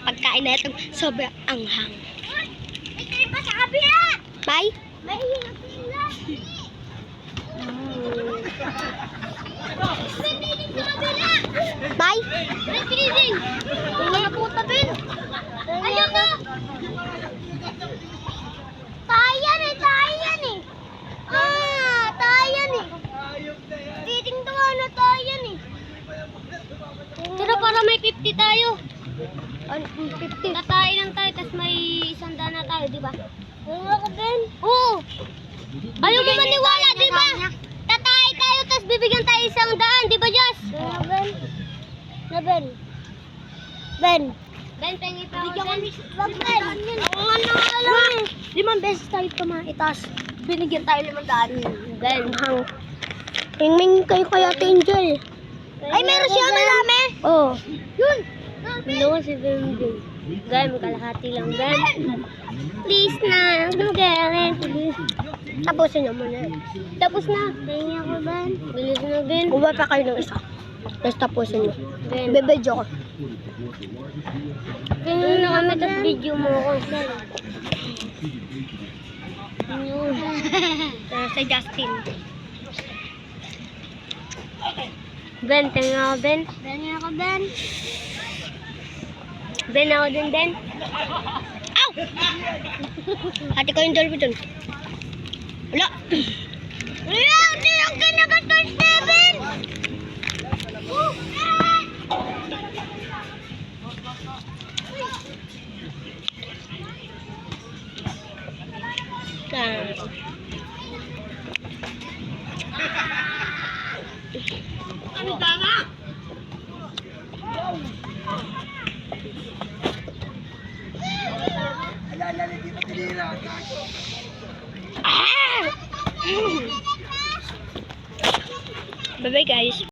pagkain na itong sobrang anghang. May kain pa sa kabila! Bye! May hinap nila! May piling sa kabila! Bye! May piling! Wala na po tabil! Ayoko! Tayan eh! Tayan eh! Tayan eh! Piling to na tayan eh! Pero para may 50 tayo. 50. Tatayin lang tayo, tapos may 100 na tayo, di ba? Ano ako, Ben? Oo! Ayaw mo maniwala, di ba? Tatay tayo, tapos bibigyan tayo 100, di ba, Jess? Ano, Ben? Na, Ben? Ben? Ben, pengi pa Bigyan ako, kami Ben. sa Ben. Oo nga na, alam eh. 5 beses tayo kumain, tapos binigyan tayo 500. Ben, hang. Hingming kayo kaya, Angel. Ay, meron siya marami. Oo. Yun. Dalawa si Bembe. Gaya, magkalahati lang, Ben. Please na. Ano gaya? Tapusin na muna. Tapos na. Tingin ako, Ben. Bilis na, Ben. Kuha pa kayo ng isa. Tapos tapusin mo. Ben. Bebedyo ko. Tingnan na kami, tapos video mo ako. Sa Justin. Ben, tingnan ako, Ben. Tingin ako, Ben. Ben, ako din, Ben. Ow! Hati ko yung dolby dun. Wala. Wala! Hindi lang ka nag-touch na, Ben! Bye-bye, guys.